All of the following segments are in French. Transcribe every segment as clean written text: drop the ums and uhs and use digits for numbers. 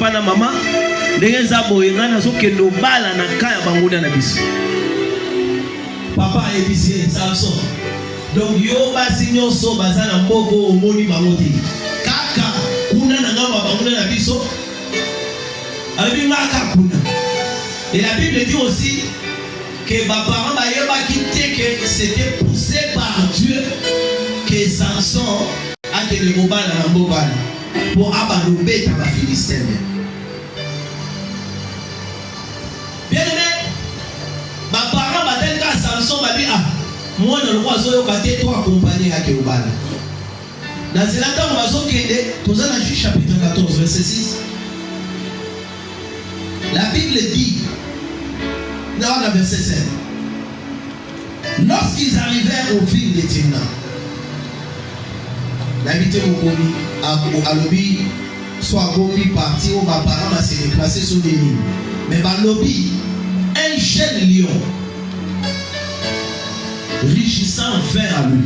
papa na mama ndenge za boyenga na sokende obala na kaya bangoda na biso papa ebisi Samson donc yo basi nyonso baza na mboko omoni bango te kaka kuna na ngamba bangoda na biso abi maka kuna. Et la Bible dit aussi que mes parents m'avaient quitté, que c'était poussé par Dieu que Samson a été le combat dans la mobile pour abandonner dans la Philistine. Bien aimé, mes parents m'avaient dit à Samson, m'a dit ah, moi dans le roi Zoyo Kate, toi accompagné à Kéobal. Dans ce temps, on va se quitter. Nous allons Juge chapitre 14, verset 6. La Bible dit, dans le verset 7, lorsqu'ils arrivèrent aux villes de Timna, l'habité Mokomi, à l'objet, soit Gomi parti, où ma parent s'est déplacé sur des lignes. Mais dans l'objet, un jeune lion, rugissant vers lui.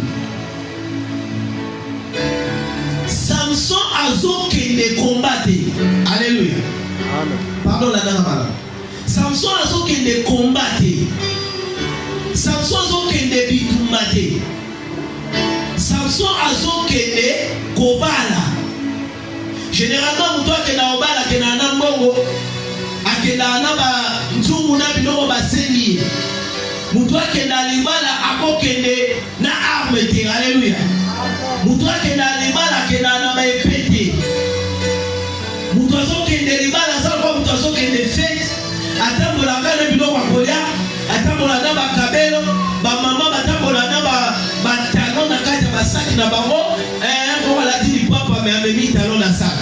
Samson a zo qui les combattait. Alléluia. Amen. Pardon la dame. Samson a zo qui les combattait. Samson a zo qui les bitumate. Samson a zo qui les kobala. Généralement, toi qui na obala qui na nambongo, a qui na naba nzungu na biloko baseli. Toi qui na libala a ko qui na arme te. Alléluia. Mutua kena libala kena na maepete. Mutua so kende libala sa ko mutua so kende fete. Atambola kana biloko akolia, atambola na bakabelo, ba mama batambola na ba talon na kati ba sac na bango, ko la di papa me amemi talon na sac.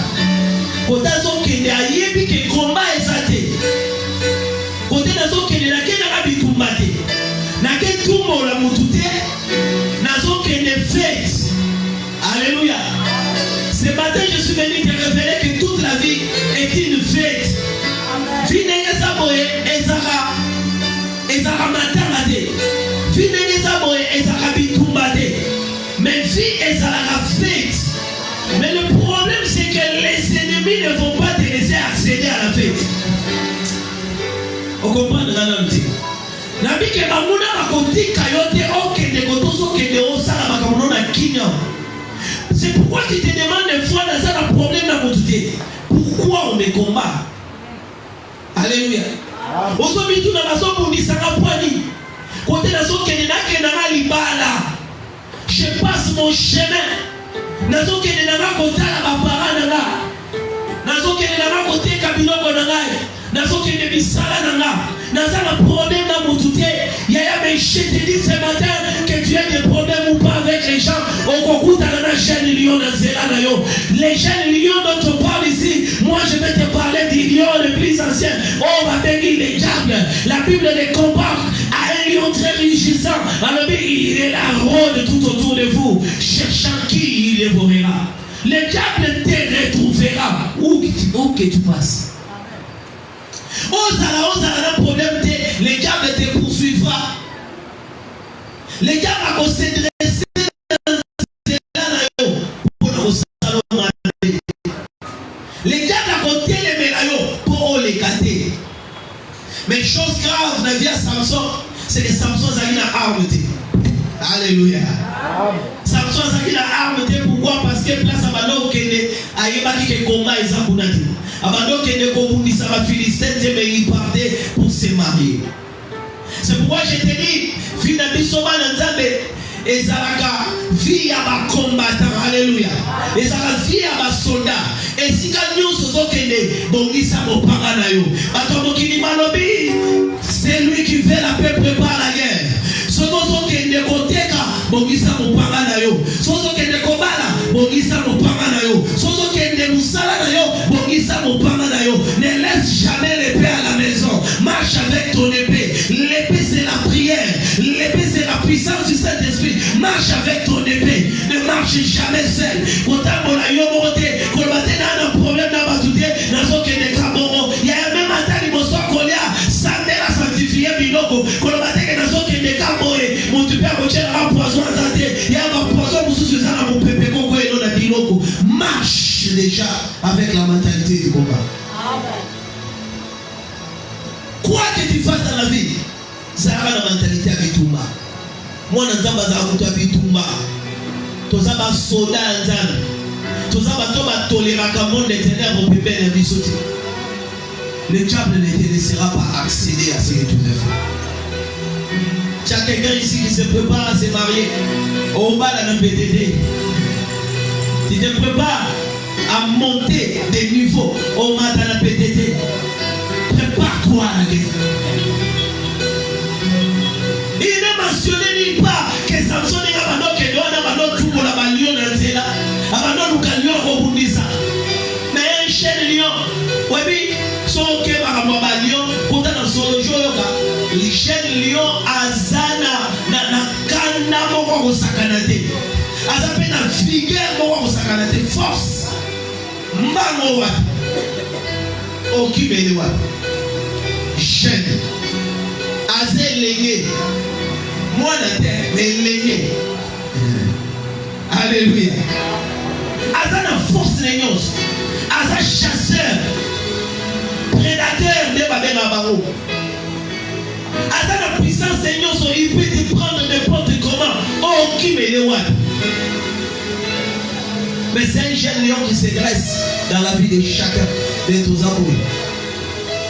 Kota so kende ayebi ke combat ezate. Kota na so kende na kena abitumate. Na ke tumbo la mutute, na so kende fete. Alléluia. Ce matin, je suis venu te révéler que toute la vie est une fête. Vinenge saboye ezaka matamade. Vinenge saboye ezaka bitumbade. Mais vie ezaka fête. Mais le problème c'est que les ennemis ne vont pas te laisser accéder à la fête. On comprend dans l'amitié. Nabi ke bamuna bakotika yote okende kotoso kende osala bakamono na kinya. C'est pourquoi tu te demandes des fois dans un problème dans votre vie. Pourquoi on me combat? Alléluia. Aujourd'hui, tout le monde pour dire ça n'a pas dit. Côté la zone qui est là, libala. Je passe mon chemin. La zone qui est là, côté la parade là. La zone qui est là, côté Kabilo Bonangai. La zone qui est bisala là. Dans un problème dans mon touté, Yaya mais je te dis ce matin que tu as des problèmes ou pas avec les gens. Au concours dans la jeune lion dans Zélanayo. Les jeunes lions dont on parle ici, moi je vais te parler des lions les plus anciens. Oh, va bénir les diables. La Bible les compare à un lion très rugissant. Alors il est la rôde tout autour de vous, cherchant qui il dévorera. Le diable te retrouvera où que tu passes. Un problème, les diables te poursuivra. Les diables vont se dresser les diables vont téléménayo pour les gâter. Mais chose grave dans la vie à Samson, c'est que Samson a une arme. Alléluia. Samson a une arme. Pourquoi? Parce que place à Balo Kende a yébaki que combat et Zabunati. Abando Kende Kobundi Sama Philistine, mais il partait pour se marier. C'est pourquoi je te dis, finalement, Soma Nanzabe, et Zaraka, vie à ma combattant. Alléluia. Et Zaraka, vie à ma soldat. Et si nous sommes Kende, Bongisa Mopanganayo. Atomo Kilimanobi, c'est lui qui fait la paix, prépare la guerre. Sozo Kende Koteka, Bongisa Mopanganayo. Sozo Kende Kobala, Bongisa Mopanganayo. Sozo Kende Musala, Bongisa Mopanganayo. Ne laisse jamais l'épée à la maison. Marche avec ton épée. L'épée c'est la prière. L'épée c'est la puissance du Saint-Esprit. Marche avec ton épée. Ne marche jamais seul. Quand tu as un problème dans ma touté, dans il y a même un temps où ça m'a sanctifié. Quand mon père a poison il y a un poison sous mon pépé. Marche déjà avec la mentalité du combat. zara na mentalité ya bitumba. Mwana nzamba za kutu ya bitumba. Toza ba soda nzambe. Toza ba to ba toleraka monde des ténèbres pembeni ya biso te. Le diable ne te laissera pas accéder à ce que tu veux faire. Tu as quelqu'un ici qui se prépare à se marier. Au bas dans le PTT. Tu te prépares à monter des niveaux au bas dans le PTT. Prépare-toi à la guerre. Il n'est mentionné nulle part que Samson est abandonné, que Dieu a abandonné tout pour la balion dans le zéla. Abandonne le camion au bout de ça. Mais un chien lion. Oui, oui. Son que par rapport à lion, pourtant dans son jour, les chaînes lion azana na kanda moko ko sakanate. Azape na vigueur moko ko sakanate, force. Mbango wa. Okibele wa. Chaîne. Azelenge. Moi na terre, mais lenge. Alléluia. Azana force l'ignorance. Aza chasseur. Prédateur de Babel Baro. Avec la puissance Seigneur, il peut te prendre n'importe comment. Oh, qui me le voit. Mais c'est un jeune lion qui se dresse dans la vie de chacun de nos amours.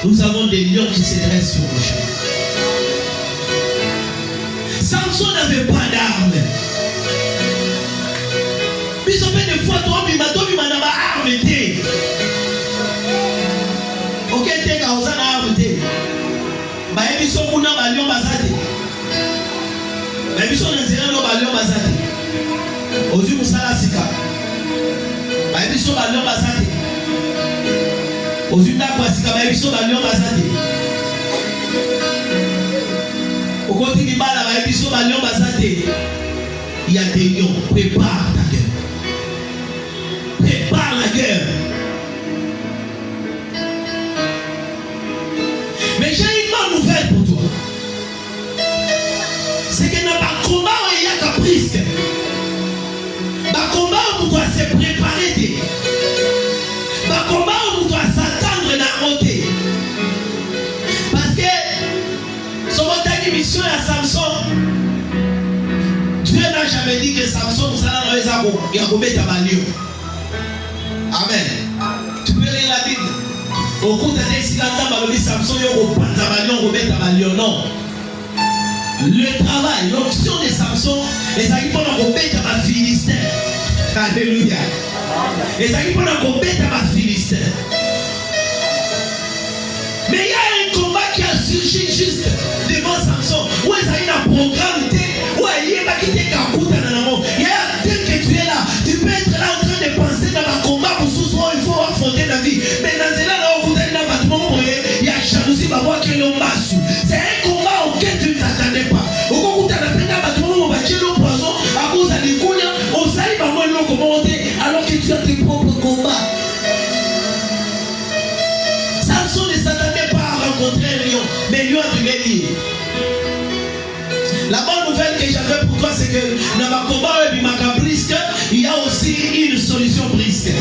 Nous avons des lions qui se dressent sur le chemin. Samson n'avait pas d'armes. Puis on fait des fois, toi, tu m'as arme. Ok, t'es qu'à oser l'arme. Bah, il y a des balions basés. Bah, il y a des balions basés. Aujourd'hui, nous sommes là, Sika. Bah, il y a des balions basés. Aujourd'hui, nous sommes là, Sika. Bah, il y a des balions basés. Au côté du bal, bah, il y a des balions basés. Il y a des lions. Prépare ta guerre. Prépare la guerre. Mais j'ai une bonne nouvelle pour toi. C'est que dans le combat, il y a caprice. Dans le combat, on doit se préparer. Dans le combat, on doit s'attendre à la montée. Parce que, sur votre mission à Samson, Dieu n'a jamais dit que Samson, nous allons les avoir. Il y a combien de balions. Amen. Tu peux lire la Bible. Au cours de Samson, non. Le travail, l'option de Samson, les amis pour nous combattre ma Philistin. Alléluia. Les amis pour nous combattre ma Philistin. Mais il y a un combat qui a surgi juste devant Samson. Où est-ce qu'il y a un programme? Où il y a un qui il y a un tel que tu es là. Tu peux être là en train de penser dans un combat pour ce soir, il faut affronter la vie. Mais dans ce là, il y a jalousie, c'est un combat auquel tu ne t'attendais pas. Au tu as à cause des alors que tu as tes propres combats. Samson ne s'attendait pas à rencontrer un lion, mais lui a pu. La bonne nouvelle que j'avais pour toi, c'est que dans ma combat, il y a aussi une solution brisque.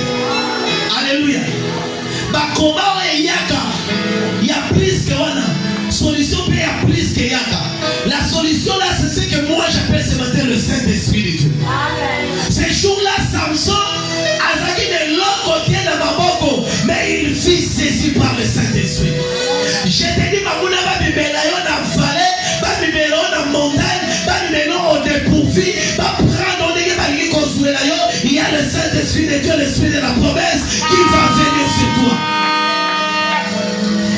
Alléluia. Ma combat, il y a plus que une solution, il y a plus que yaka. La solution là, c'est ce que moi j'appelle ce matin le Saint-Esprit de Dieu. Ces jours-là, Samson a zaki de l'autre côté de ma boko, mais il fut saisi par le Saint-Esprit. Je te dis, ma mouna va bibélayo dans la vallée, va bibélayo dans la montagne, va bibélayo au dépourvu, va prendre des balais construire là. Il y a le Saint-Esprit de Dieu, l'Esprit de la promesse qui va venir sur toi.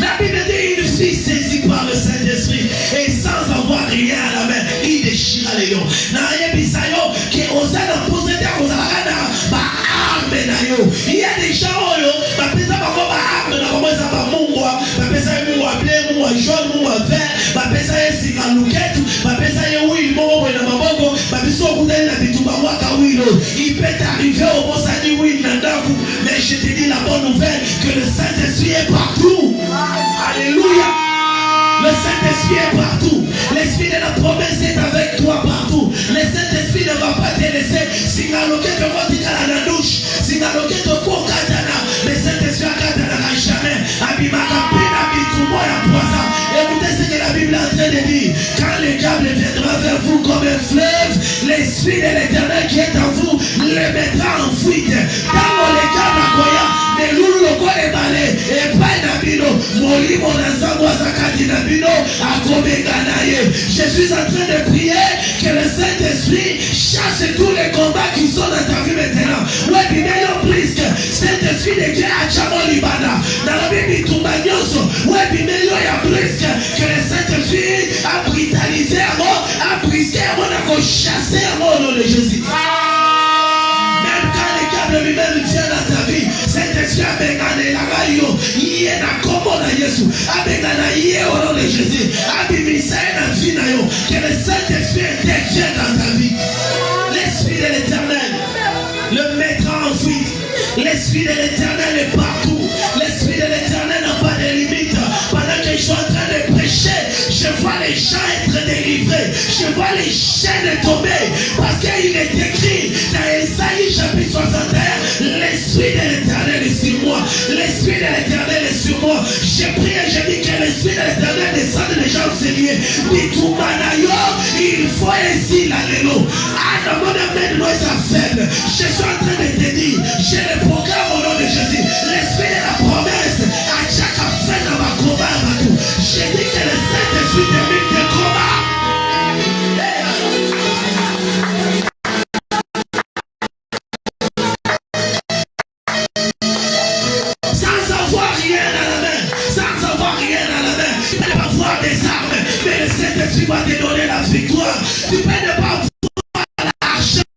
La Bible dit il fut saisi par le Saint-Esprit et sans avoir rien à la main, il déchira les lions. Il y a des gens qui il peut arriver au bon sadi oui, mais je te dis la bonne nouvelle que le Saint-Esprit est partout. Alléluia. Le Saint-Esprit est partout. L'Esprit de la promesse est avec toi partout. Le Saint-Esprit ne va pas te laisser. Si la loquette te dit à la douche, si la loquette te court katana, le Saint-Esprit a jamais. Abimaka pina bitumo ya poisson. Écoutez ce que la Bible est en train de dire. comme un fleuve, l'Esprit de l'Éternel qui est en vous le mettra en fuite. Tango les gars nakoya, mais loulou le quoi les balais, et pas nabino, molimo nazambo zakati nabino, akomeganaye. Je suis en train de prier que le Saint-Esprit chasse tous les combats qui sont dans ta vie maintenant. Ouais, bimeyo brisque, Saint-Esprit de Dieu a chamo libana, dans la Bible tumbanyoso, ouais, bimeyo ya brisque, que le Saint-Esprit a brutalisé à mort, a brisé à mort, a chassé à mort au nom de Jésus. Même quand les câbles lui-même viennent dans ta vie, Saint-Esprit a bengane la rayo, yé na komo na Jésus, a bengana yé au nom de Jésus, a bimisa na vie na yo, que le Saint-Esprit intervienne dans ta vie. L'Esprit de l'Éternel le mettra en fuite. L'Esprit de l'Éternel est partout. L'Esprit de l'Éternel n'a pas de limite. Pendant que je suis en train de prêcher, je vois les gens être délivrés. Je vois les chaînes tomber. Parce qu'il est écrit dans Ésaïe chapitre 61, l'Esprit de l'Éternel est sur moi. L'Esprit de l'Éternel est sur moi. Je prie et je dis que l'Esprit de l'Éternel descende déjà au Seigneur. Il faut ainsi l'allélo. Ah, non, mon amen, nous sommes faibles. Je suis en train de te dire, j'ai le programme au nom de Jésus. L'Esprit de la promesse à chaque fin dans ma combat. J'ai dit que le Saint-Esprit termine tes combats. Sans avoir rien à la main, sans avoir rien à la main, tu peux ne pas avoir des armes, mais le Saint-Esprit va te donner la victoire. Tu peux ne pas avoir l'argent,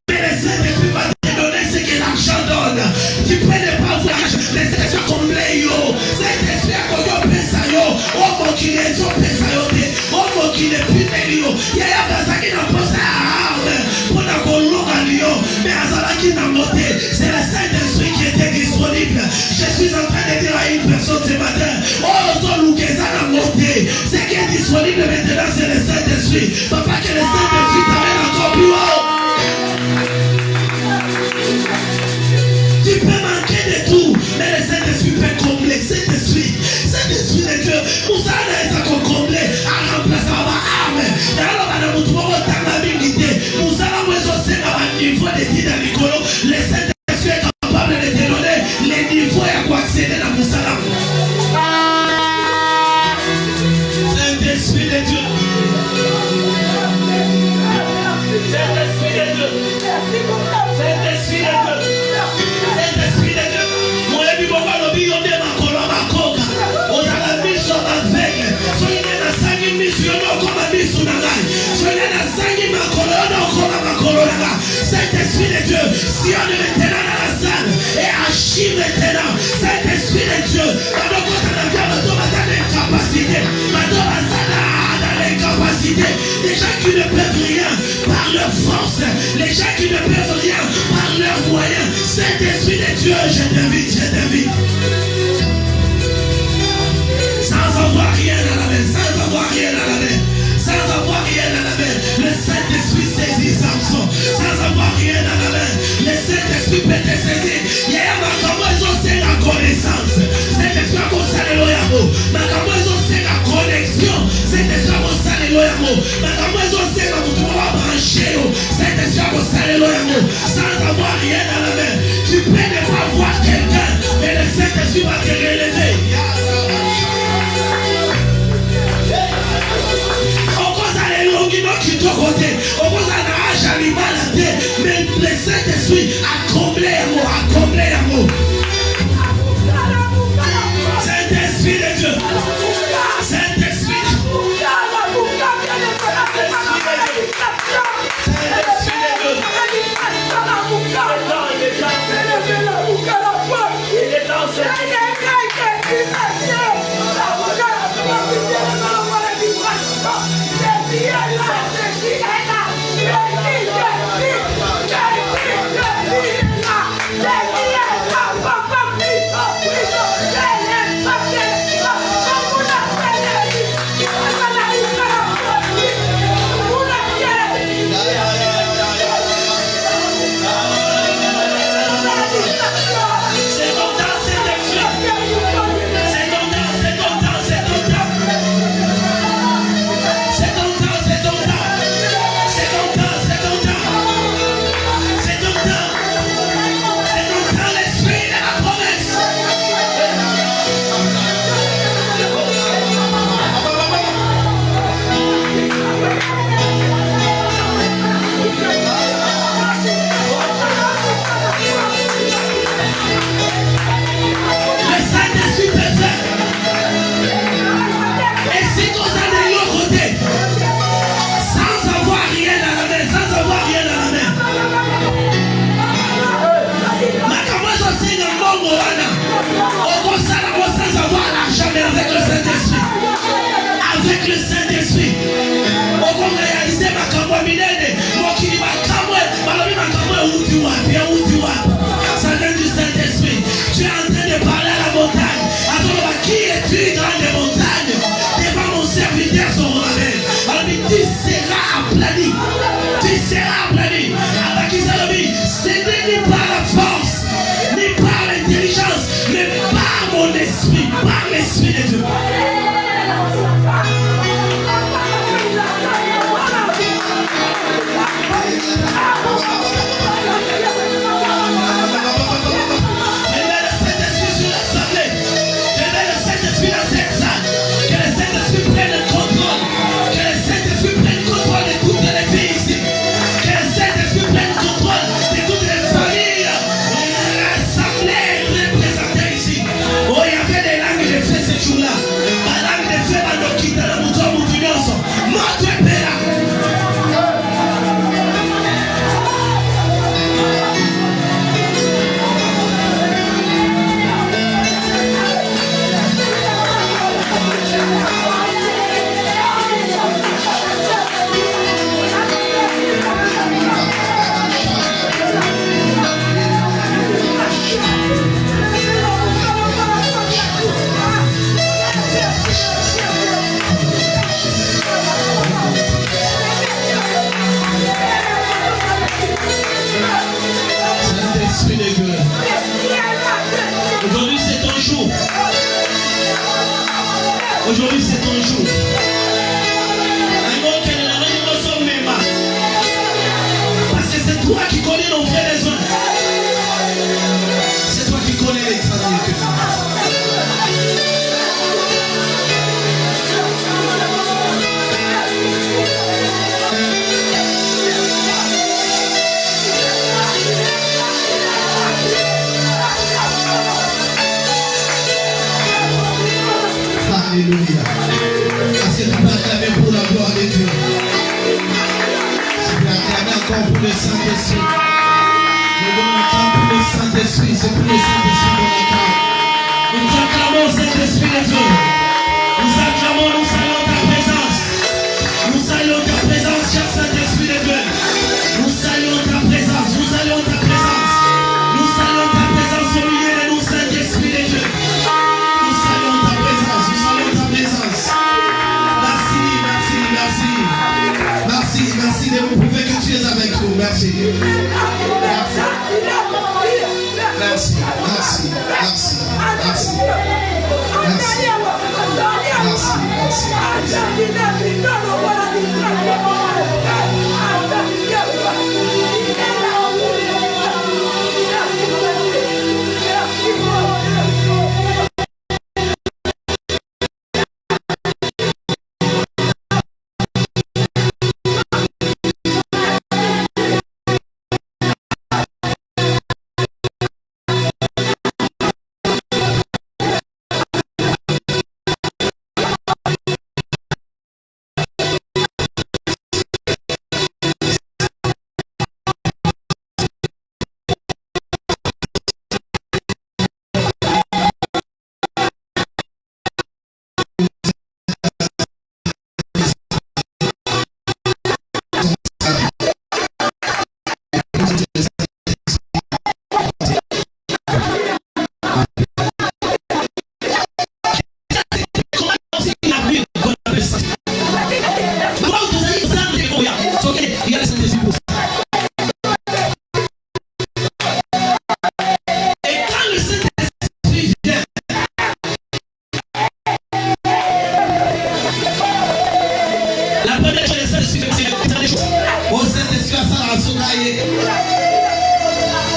mais le Saint-Esprit va te donner ce que l'argent donne. Tu peux ne pas avoir l'argent, mais le Saint-Esprit va combler yo. Saint-Esprit a connu pesa yo. Oh mon qui est son pesa yo. Oh mon qui n'est plus yo. Yaya pesa qui n'a pas sa arme pour la colonne yo. Mais Azala qui n'a monté, c'est le Saint-Esprit qui était disponible. Je suis en train de dire à une personne ce matin, oh son Loukeza n'a monté. Ce qui est disponible maintenant, c'est le Saint-Esprit. Papa, que le Saint-Esprit t'amène encore plus haut. Tu peux manquer de tout, mais le Saint-Esprit peut combler. Saint-Esprit de Dieu, Moussa n'a pas comblé, a remplacé ma arme. Alors, on a mon tour au temps de l'habilité. Moussa n'a pas aussi un niveau de Tida Nicolo. Le Saint-Esprit est capable de te donner les niveaux à quoi accéder dans Moussa. Saint-Esprit de Dieu. Saint-Esprit de Dieu. Saint-Esprit de Dieu. Saint-Esprit de Dieu. Moi, je vais vous dire, on est ma colonne à coca. On a la mission avec. Soyez la sangue mission comme la mission d'Angaï. Soyez la sangue ma colonne comme ma colonne. Saint-Esprit de Dieu, si on est maintenant dans la salle et agit maintenant, Saint-Esprit de Dieu, pendant qu'on a la vie, on a l'incapacité. Maintenant, on a l'incapacité. Les gens qui ne peuvent rien par leur force, les gens qui ne peuvent rien par leurs moyens. Saint-Esprit de Dieu, je t'invite, je t'invite. Sans avoir rien à la main, sans avoir rien à la main, sans avoir rien à la main, le Saint-Esprit saisit Samson. Sans avoir rien à la main, le Saint-Esprit peut te saisir. Il y a ma camoison, c'est la connaissance. Saint-Esprit a constaté l'oyamo. Ma camoison, c'est la connexion. Saint-Esprit a constaté l'oyamo. Ma camoison, c'est la moutoua branchée. Saint-Esprit a constaté l'oyamo. Sans avoir rien à la main, tu peux ne pas voir quelqu'un, mais le Saint-Esprit va te relever. Qui te côté, on vous en a animal à terre, mais le Saint-Esprit a comblé l'amour, a comblé l'amour. Saint-Esprit de Dieu, Saint-Esprit, mon esprit, par l'Esprit de Dieu. Aujourd'hui c'est ton jour. Parce que c'est toi qui connais nos vraies raisons. C'est toi qui connais les travaux que tu fais. Alléluia. Est-ce que tu peux acclamer pour la gloire de Dieu? Tu peux acclamer encore pour le Saint-Esprit. Je donne un temps pour le Saint-Esprit. C'est pour le Saint-Esprit qu'on acclame. Nous acclamons cet Esprit de Dieu. Nous acclamons, nous saluons ta présence. Nous saluons ta présence, cher Saint-Esprit de Dieu. Nous saluons ta présence. Nous saluons ta présence. Nous saluons ta présence au milieu de nous, Saint-Esprit de Dieu. Merci de vous prouver que tu es avec nous. Merci. Merci. Merci. Merci. Merci. Merci.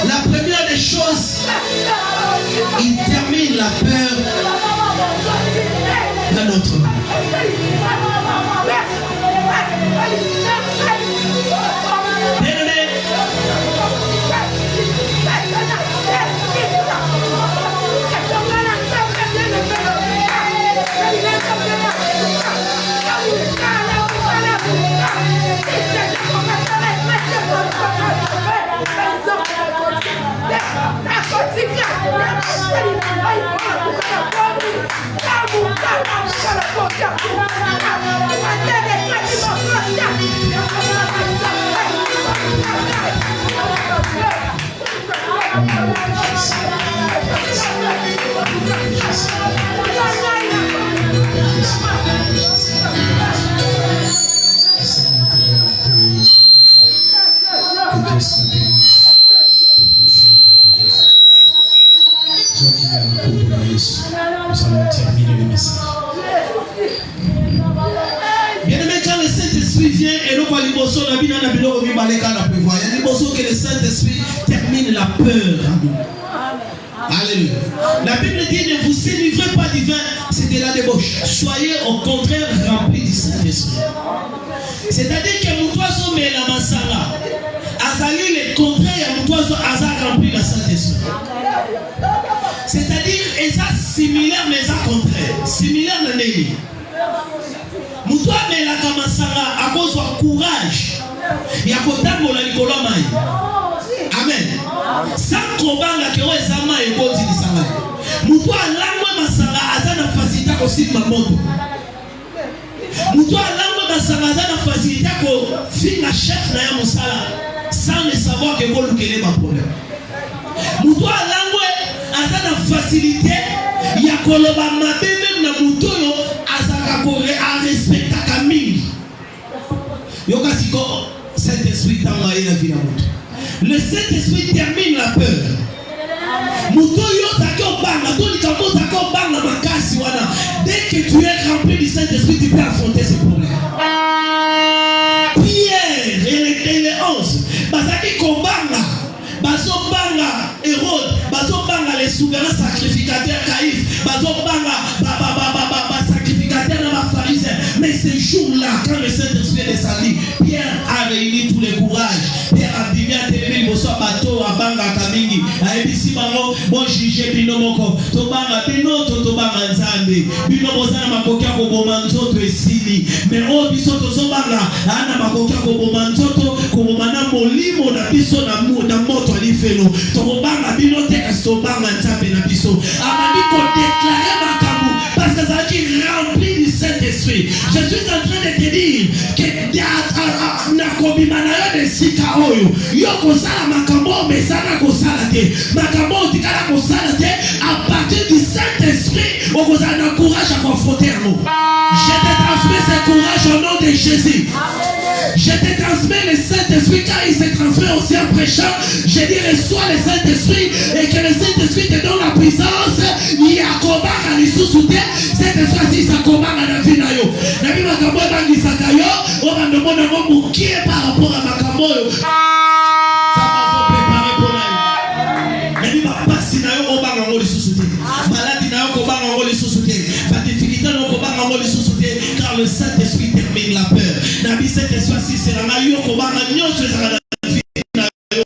La première des choses, il termine la peur dans notre vie. Bien-aimé, Nous allons terminer le message. Bien-aimé, quand le Saint-Esprit vient et nous parlons que le Saint-Esprit termine la peur en nous. Alléluia. La Bible dit ne vous sélivrez pas du vin, c'est de la débauche. Soyez au contraire remplis du Saint-Esprit. C'est-à-dire que Moutouazo met la masala. Azali le contraire à Moutouazo Azar rempli la Saint-Esprit. C'est-à-dire, et ça similaire mais ça contraire. Similaire dans les livres. Moutouazo met la masala à cause du courage. Il y a Kotambo la Nicolas Maï. Amen. Sans combat la kero ezama et boti di sanga. Mutu alangwe masanga azana facilité ko sima moto. Mutu alangwe masanga azana facilité ko finga chef na ya musala sans le savoir que ko lukele ba problème. Mutu alangwe azana facilité ya koloba mabebe na mutu yo azaka ko a respecta kamini. Yoka siko Saint-Esprit tanga ina vina mutu. Le Saint-Esprit termine la peur. Dès que tu es rempli du Saint-Esprit, tu peux affronter ces problèmes. Pierre et les 11, Bazaki Kombanga, Bazobanga, Hérode, Bazobanga, les souverains sacrificateurs Caïphe, Bazobanga, sacrificateurs dans la pharisien. Mais ces jours-là, quand le Saint-Esprit est descendu, Pierre a réuni tous les courages. Pierre a dit bien téléphone, Bosso bateau, Abanga Kamingi, a ébissi Bango, bon jugé Binomoko, Tobanga Bino, Tobanga Nzambe, Bino Bozana Makokia Kobomanzoto et Sili, mais oh, Bisoto Zobanga, Anna Makokia Kobomanzoto, Kobomana Molimo, na Biso, na Moto, Alifeno, Tobanga Bino, Tobanga Nzambe, na Biso, Amani pour déclarer Makambu, parce que ça a été rempli du Saint-Esprit. Je suis en train de te dire que Nakobimana de Sikaoyo, Yoko Sala Makambo, mais Sana Kosalate, Makambo, Tikala Kosalate, à partir du Saint-Esprit, on vous a un courage à confronter à nous. Je te transmets ce courage au nom de Jésus. Je te transmets le Saint-Esprit car il se transmet aussi en prêchant. Je dis reçois le Saint-Esprit et que le Saint-Esprit te donne la puissance. Il y a combat à l'issue-soutien. Cette esprit ça combat à la vie. Nabi Makambo bangi sakayo, on va demander à mon qui est par rapport à Makambo. Ça va vous préparer pour la vie. Nabi Mapasi na yo on va en les sous-souter. Maladie na yo on va en les sous-souter. Pas difficulté na yo on va en les sous-souter car le Saint-Esprit termine la peur. Nabi Saint-Esprit si c'est la yo on va en nyonso za na vie na yo.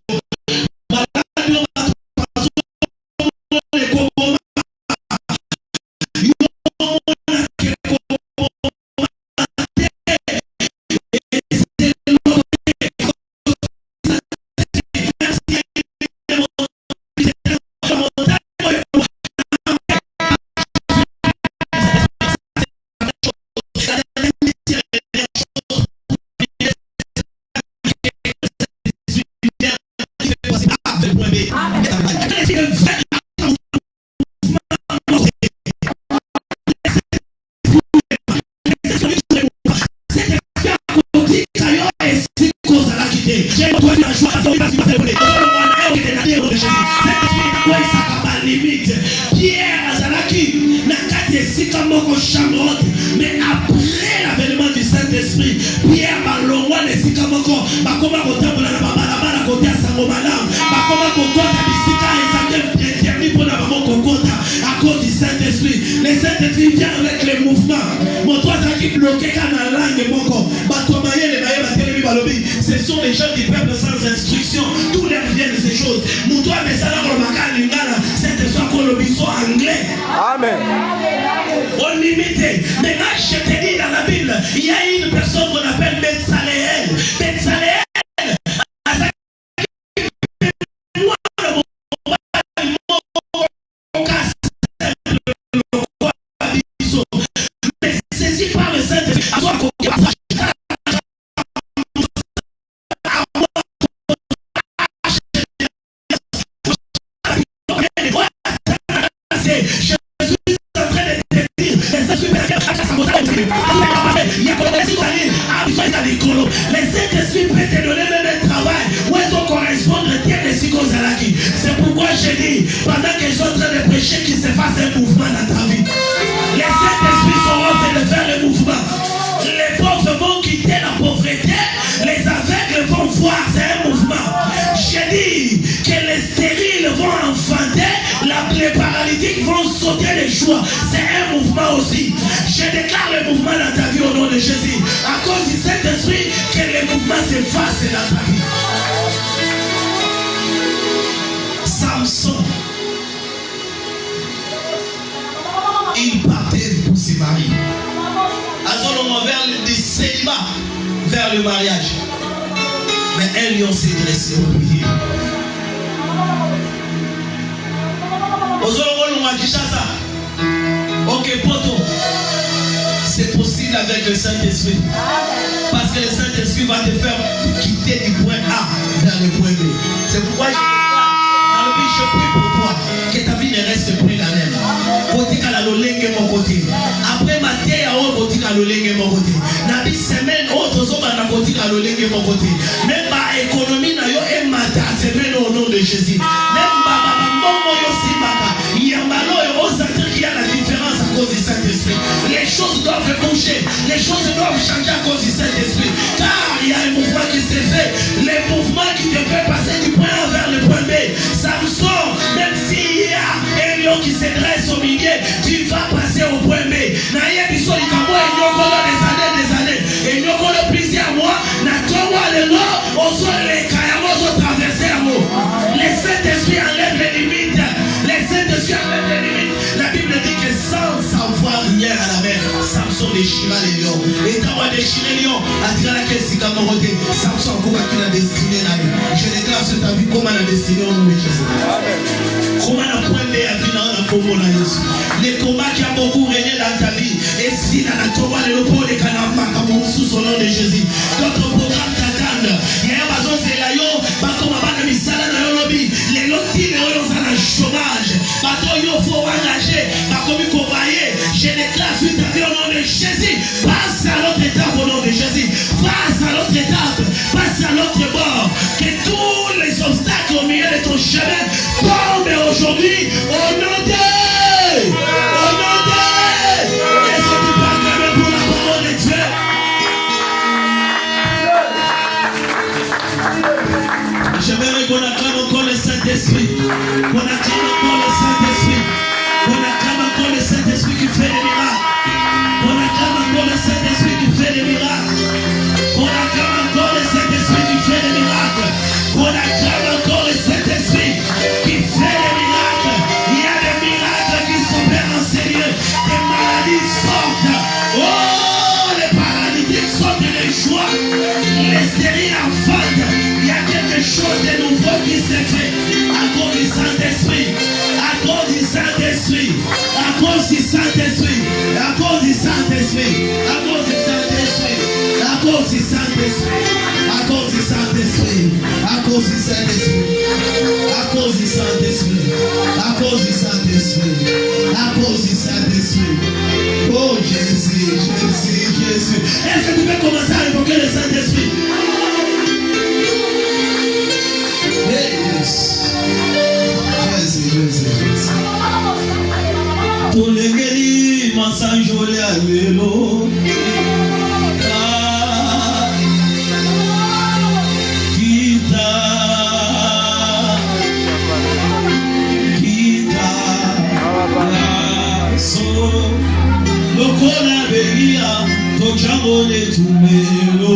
Mais après l'avènement du Saint-Esprit, Pierre Balongwa ne Sikamoko, Bakoma Kotambola na Babalabala Kotea Sangomala, Bakoma Kokota Bisika et Samuel Terni pour la maman Kokota à cause du Saint-Esprit. Le Saint-Esprit vient avec les mouvements. Mon toit qui bloqué quand la langue Moko, Batomaye les Baye Batelemi Balobi. Ce sont les gens du peuple sans instruction. Tous les reviennent ces choses. Mon toit mais ça n'a pas Lingala. Saint-Esprit qu'on le biso anglais. Amen. On limite. Maintenant, je te dis dans la Bible, il y a une personne qu'on appelle Betsaléel. Betsaléel. Mais saisi par le Saint-Esprit. Le Saint-Esprit peut choix, c'est un mouvement aussi. Je déclare le mouvement dans ta vie au nom de Jésus. À cause du Saint-Esprit, que le mouvement s'efface dans ta vie. Samson, il partait pour se marier. À vers le célibat, vers le mariage. Mais elles lui ont s'est dressées au milieu. Ok, poto, c'est possible avec le Saint-Esprit. Parce que le Saint-Esprit va te faire quitter du point A vers le point B. C'est pourquoi je prie pour toi que ta vie ne reste plus la même. Après ma terre, mon côté. Nabi semaine autre mon côté. Même ma économie n'a eu matin semaine au nom de Jésus. Même il y a la différence à cause du Saint-Esprit. Les choses doivent bouger, les choses doivent changer à cause du Saint-Esprit. Car il y a un mouvement qui s'est fait, les mouvements qui te fait passer du point A vers le point B. Samson, même s'il y a un lion qui se dresse au milieu, tu vas passer au point B. Naïe biso ikamwa enyokolo des années. Enyokolo plusieurs mois, natongwa lelo, oso le kayamo oso traverser à mot. Le Saint-Esprit enlève les limites. Le Saint-Esprit enlève les limites. La Bible dit que sans savoir rien à la mer, Samson déchira les lions. Et quand on déchire les lions, attira la caisse Kamoroté, Samson a qui l'a destiné là. Je déclare sur ta vie comment la destinée au nom de Jésus. Comment la pointe à vie dans la combo là. Les combats qui ont beaucoup régné dans ta vie. Et si dans la tombe, les lopos, les canapes, comme sous au nom de Jésus. D'autres programmes t'attendent. Il y a un bazon, c'est là, yo, comme un de misala dans le lobby. Les lotis, les royaumes à la chômage. Bateau, yo, faut engager. Comme je déclare sur ta vie au nom de Jésus. Passe à l'autre étape au nom de Jésus. Passe à l'autre étape. Passe à l'autre bord. Que tous les obstacles au milieu de ton chemin tombent aujourd'hui au nom de. Au nom de. Est-ce que tu peux acclamer pour la parole de Dieu? J'aimerais qu'on acclame encore le Saint-Esprit. Qu'on acclame encore le Saint-Esprit. On acclame encore le Saint-Esprit qui fait des miracles. On acclame encore le Saint-Esprit qui fait des miracles. On acclame encore le Saint-Esprit qui fait des miracles. On acclame encore le Saint-Esprit qui fait des miracles. Il y a des miracles qui s'opèrent en sérieux. Des maladies sortent. Oh, les paralytiques sortent de joie. Les stériles enfantent. Il y a quelque chose de nouveau qui s'est fait à cause du Saint-Esprit. À cause du Saint-Esprit, à cause du Saint-Esprit, à cause du Saint-Esprit, à cause du Saint-Esprit, à cause du Saint-Esprit, à cause du Saint-Esprit, à cause du Saint-Esprit, à cause du Saint-Esprit, à cause du Saint-Esprit, à cause du Saint-Esprit. Oh Jésus, Jésus, Jésus. Est-ce que tu peux commencer à invoquer le Saint-Esprit? Tolengeli masanjole alelo kita so lokola belia to changole tumelo